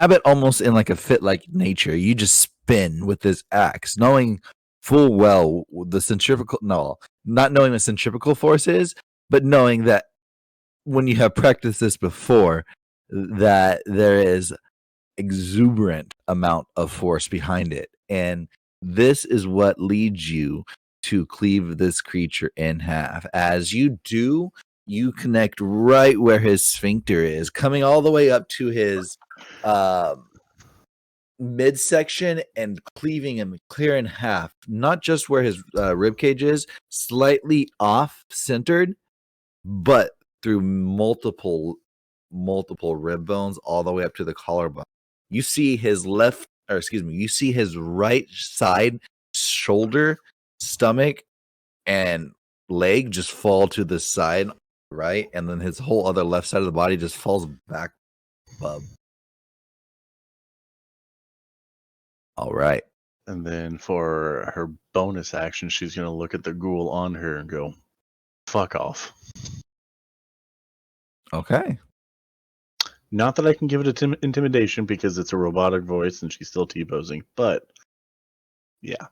it almost in like a fit like nature. You just spin with this axe, knowing full well the centrifugal. No, not knowing what centrifugal force is, but knowing that when you have practiced this before, that there is exuberant amount of force behind it, and this is what leads you to cleave this creature in half. As you do, you connect right where his sphincter is, coming all the way up to his midsection and cleaving him clear in half. Not just where his rib cage is, slightly off centered, but through multiple rib bones all the way up to the collarbone. You see his you see his right side shoulder, stomach, and leg just fall to the side, right? And then his whole other left side of the body just falls back, bub. All right. And then for her bonus action, she's going to look at the ghoul on her and go, fuck off. Okay. Not that I can give it intimidation because it's a robotic voice and she's still T-posing, but yeah.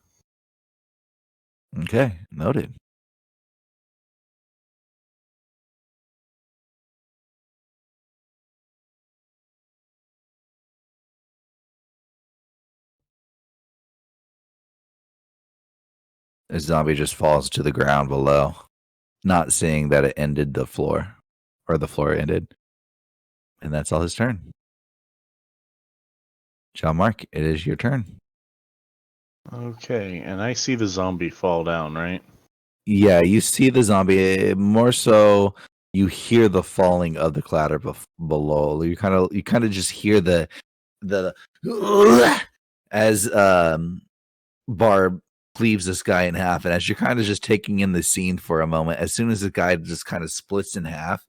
Okay, noted. The zombie just falls to the ground below, not seeing that it ended the floor, or the floor ended. And that's all his turn. John Mark, it is your turn. Okay, and I see the zombie fall down, right? Yeah, you see the zombie. More so, you hear the falling of the clatter below. You kind of just hear the as Barb cleaves this guy in half, and as you're kind of just taking in the scene for a moment, as soon as the guy just kind of splits in half,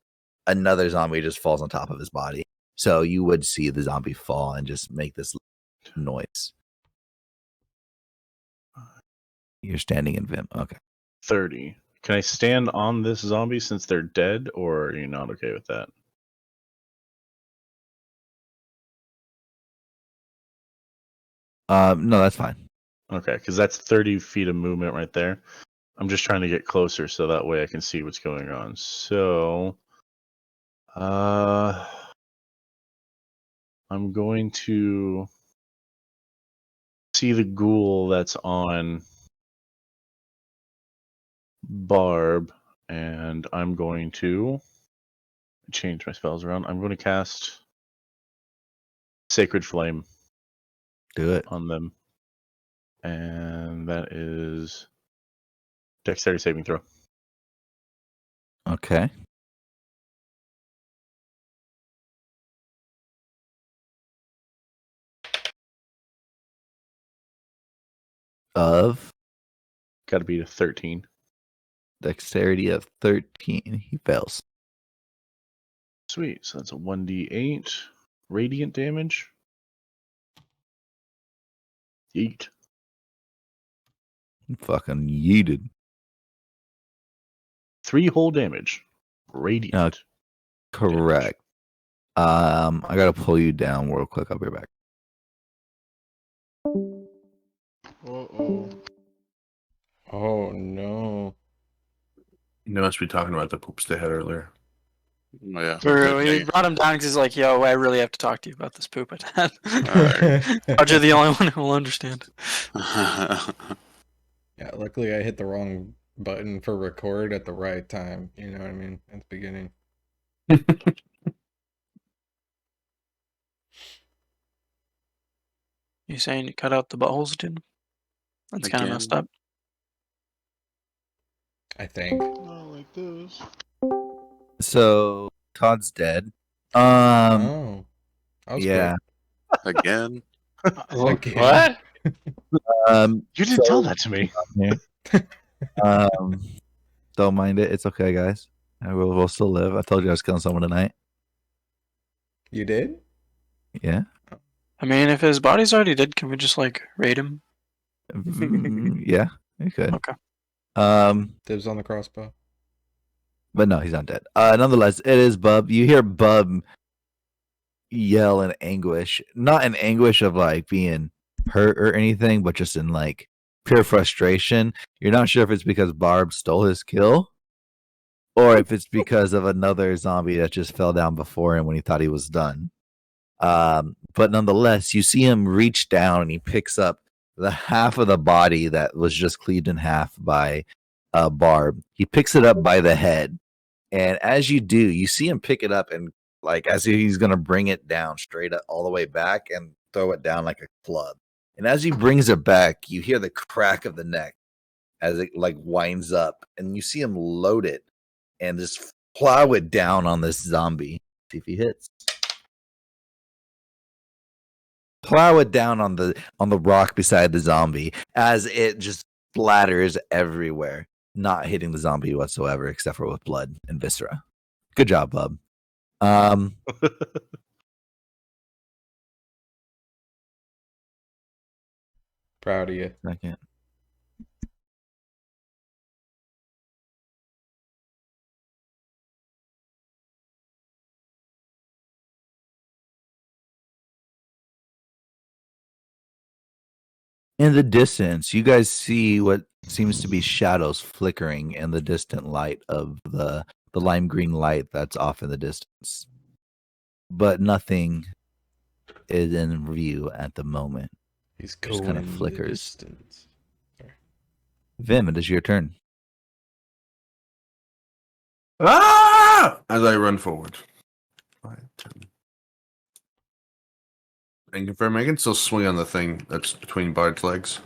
another zombie just falls on top of his body. So you would see the zombie fall and just make this noise. You're standing in Vim. Okay. 30. Can I stand on this zombie since they're dead, or are you not okay with that? No, that's fine. Okay, because that's 30 feet of movement right there. I'm just trying to get closer so that way I can see what's going on. So, I'm going to see the ghoul that's on Barb, and I'm going to change my spells around. I'm going to cast Sacred Flame. Do it on them, and that is Dexterity saving throw. Okay. Of Got to beat a 13. Dexterity of 13. He fails. Sweet. So that's a 1d8 radiant damage. Yeet. Fucking yeeted. 3 whole damage. Radiant. Correct. Damage. I gotta pull you down real quick. I'll be right back. Uh-oh. Oh no. You must be talking about the poops they had earlier. Oh, yeah. We brought him down because he's like, yo, I really have to talk to you about this poop I had. Roger, the only one who will understand. Yeah, luckily I hit the wrong button for record at the right time. You know what I mean? At the beginning. You saying you cut out the buttholes, dude? That's kind of messed up. I think. Not like this. So Todd's dead. Oh. Yeah. Quick. Again? What? You didn't tell that to me. Don't mind it. It's okay, guys. We'll still live. I told you I was killing someone tonight. You did? Yeah. I mean, if his body's already dead, can we just like raid him? Yeah, you could. Okay. Dibs on the crossbow. But no, he's not dead. Nonetheless, it is Bub. You hear Bub yell in anguish. Not in anguish of like being hurt or anything, but just in like pure frustration. You're not sure if it's because Barb stole his kill or if it's because of another zombie that just fell down before him when he thought he was done. But nonetheless, you see him reach down and he picks up the half of the body that was just cleaved in half by Barb. He picks it up by the head. And as you do, you see him pick it up and like as if he's gonna bring it down straight up all the way back and throw it down like a club. And as he brings it back, you hear the crack of the neck as it like winds up, and you see him load it and just plow it down on this zombie. See if he hits. Plow it down on the rock beside the zombie as it just splatters everywhere, not hitting the zombie whatsoever, except for with blood and viscera. Good job, bub. Proud of you. Second. In the distance, you guys see what seems to be shadows flickering in the distant light of the lime green light that's off in the distance. But nothing is in view at the moment. He's Just going kinda in the flickers. distance. Vim, it is your turn. Ah! As I run forward. 5, 10. And confirm I can still swing on the thing that's between Bard's legs.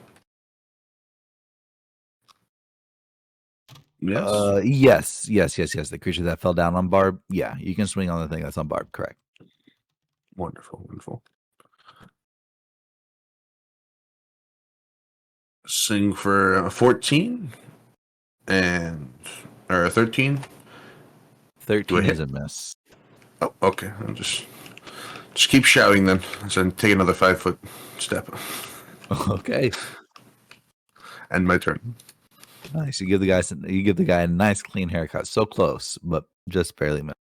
Yes. Yes. The creature that fell down on Barb. Yeah, you can swing on the thing that's on Barb. Correct. Wonderful. Swing for 14 or 13. 13 hit? is a miss. Oh, okay. I'll just keep shouting then. So take another 5-foot step. Okay. End my turn. Nice. You give the guy a nice clean haircut. So close, but just barely missed.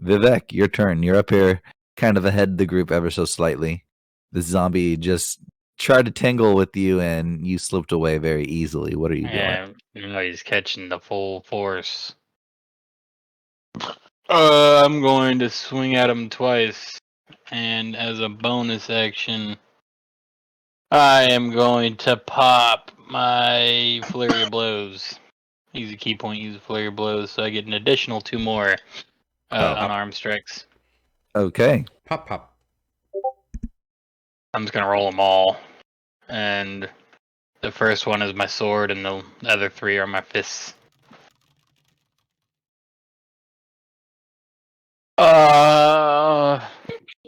Vivek, your turn. You're up here, kind of ahead of the group ever so slightly. The zombie just tried to tangle with you, and you slipped away very easily. What are you doing? Yeah, he's catching the full force. I'm going to swing at him twice, and as a bonus action, I am going to pop my flurry of blows. Use a key point, use a flurry of blows, so I get an additional 2 more unarmed strikes. Okay. Pop. I'm just gonna roll them all, and the first one is my sword, and the other 3 are my fists.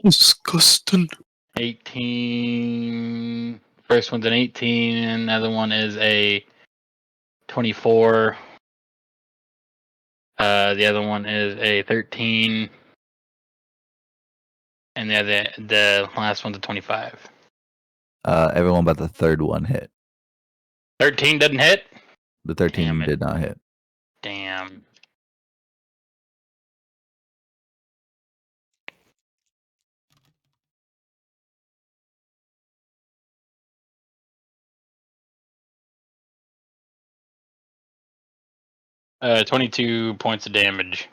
Disgusting. 18. First one's an 18, and the other one is a 24. The other one is a 13. And the last one's a 25. Everyone but the third one hit. 13 doesn't hit? The 13 Damn it. did not hit. Damn. Uh, 22 points of damage.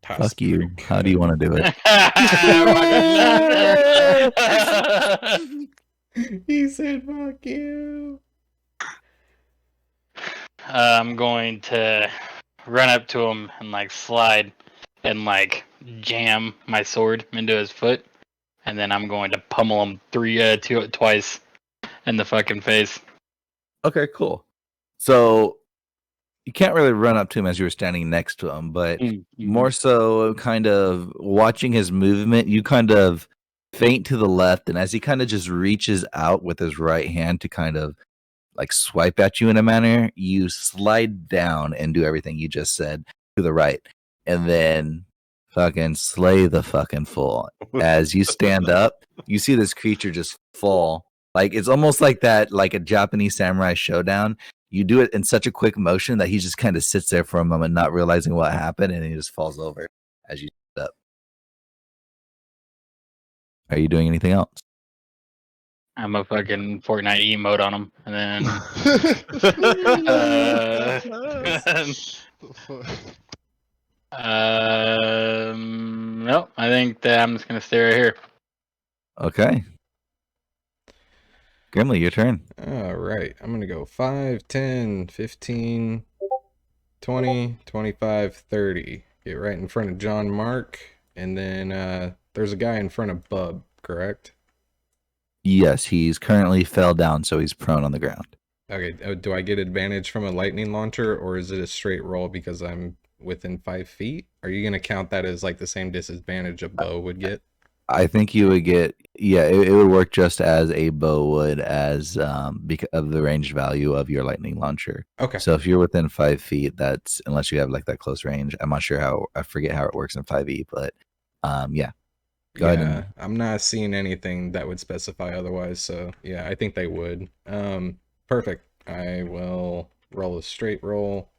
That's Fuck you. pretty How do you good. want to do it? He said, "Fuck you." I'm going to run up to him and like slide and like jam my sword into his foot, and then I'm going to pummel him twice in the fucking face. Okay, cool. So you can't really run up to him as you were standing next to him, but more so kind of watching his movement, you kind of feint to the left, and as he kind of just reaches out with his right hand to kind of like swipe at you in a manner, you slide down and do everything you just said to the right, and then fucking slay the fucking fool. As you stand up, you see this creature just fall. Like it's almost like that, like a Japanese samurai showdown. You do it in such a quick motion that he just kind of sits there for a moment, not realizing what happened, and he just falls over as you sit up. Are you doing anything else? I'm a fucking Fortnite emote on him, and then The fuck? nope. I think that I'm just gonna stay right here. Okay. Grimly, your turn. All right. I'm going to go 5, 10, 15, 20, 25, 30. Get right in front of John Mark. And then there's a guy in front of Bub, correct? Yes, he's currently fell down, so he's prone on the ground. Okay. Do I get advantage from a lightning launcher, or is it a straight roll because I'm within 5 feet? Are you going to count that as like the same disadvantage a bow would get? I think you would get, it would work just as a bow would as because of the range value of your lightning launcher. Okay. So if you're within 5 feet, that's unless you have like that close range. I'm not sure I forget how it works in 5e, but yeah. Go ahead and I'm not seeing anything that would specify otherwise. So yeah, I think they would. Perfect. I will roll a straight roll.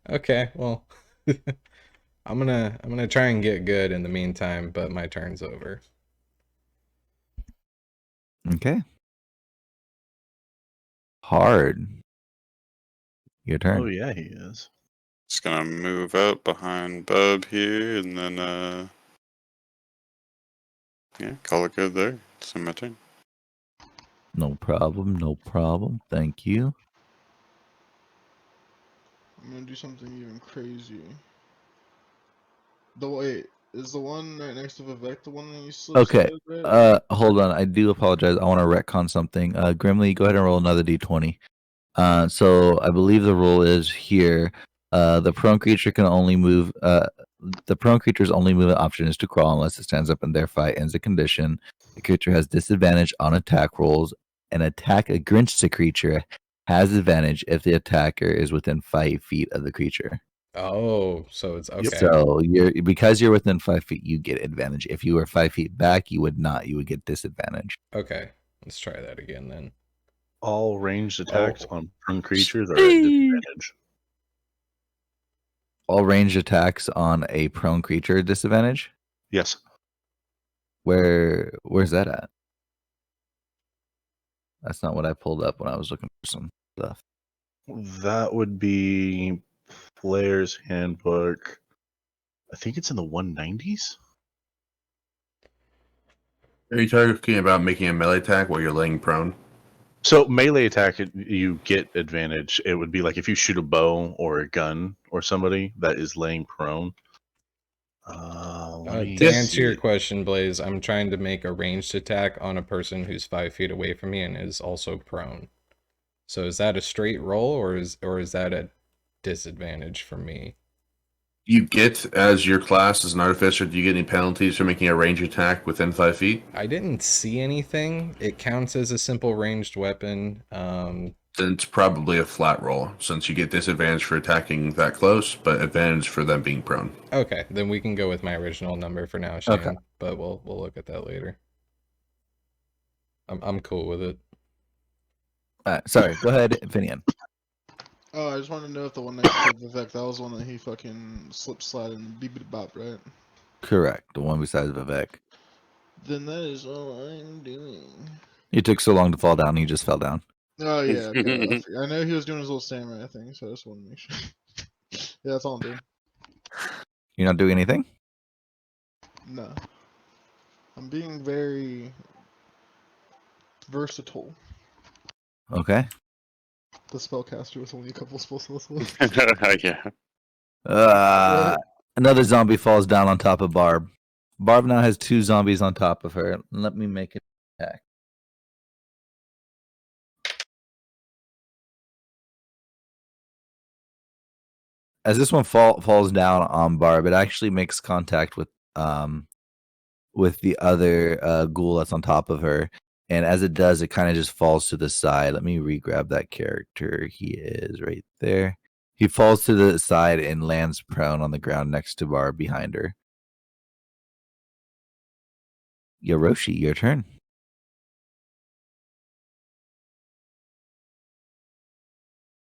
Okay, well, I'm gonna try and get good in the meantime, but my turn's over. Okay. Hard. Your turn. Oh yeah, he is. Just gonna move up behind Bub here, and then yeah, call it good there. It's my turn. No problem. No problem. Thank you. I'm gonna do something even crazy. Wait, is the one right next to Vivek the one that you slipped? Okay. Hold on. I do apologize. I want to retcon something. Grimly, go ahead and roll another d20. So I believe the rule is here. The prone creature can only move. The prone creature's only movement option is to crawl unless it stands up and thereby ends the condition. The creature has disadvantage on attack rolls. An attack against the creature has advantage if the attacker is within 5 feet of the creature. Oh, so it's okay. So because you're within 5 feet, you get advantage. If you were 5 feet back, you would not. You would get disadvantage. Okay, let's try that again then. All ranged attacks on prone creatures are at disadvantage. All ranged attacks on a prone creature disadvantage. Yes. Where's that at? That's not what I pulled up when I was looking for some stuff. That would be Player's Handbook. I think it's in the 190s. Are you talking about making a melee attack while you're laying prone? So melee attack, you get advantage. It would be like if you shoot a bow or a gun or somebody that is laying prone. To answer your question, Blaze, I'm trying to make a ranged attack on a person who's 5 feet away from me and is also prone. So is that a straight roll, or is that a disadvantage for me? You get, as your class as an artificer, do you get any penalties for making a range attack within 5 feet? I didn't see anything. It counts as a simple ranged weapon. Then it's probably a flat roll, since you get disadvantage for attacking that close, but advantage for them being prone. Okay, then we can go with my original number for now, Shane. Okay. But we'll look at that later. I'm cool with it. Sorry, go ahead, Finian. Oh, I just wanted to know if the one next to Vivek, that was the one that he fucking slip slide and beep beep bop, right? Correct, the one besides Vivek. Then that is all I'm doing. He took so long to fall down, he just fell down. Oh yeah, okay. I know he was doing his little samurai thing, so I just wanted to make sure. Yeah, that's all I'm doing. You're not doing anything? No. I'm being very versatile. Okay. The spellcaster with only a couple spells left. Yeah. Another zombie falls down on top of Barb. Barb now has 2 zombies on top of her. Let me make an attack. As this one falls down on Barb, it actually makes contact with the other ghoul that's on top of her. And as it does, it kind of just falls to the side. Let me re-grab that character. He is right there. He falls to the side and lands prone on the ground next to Barb behind her. Yoroshi, your turn.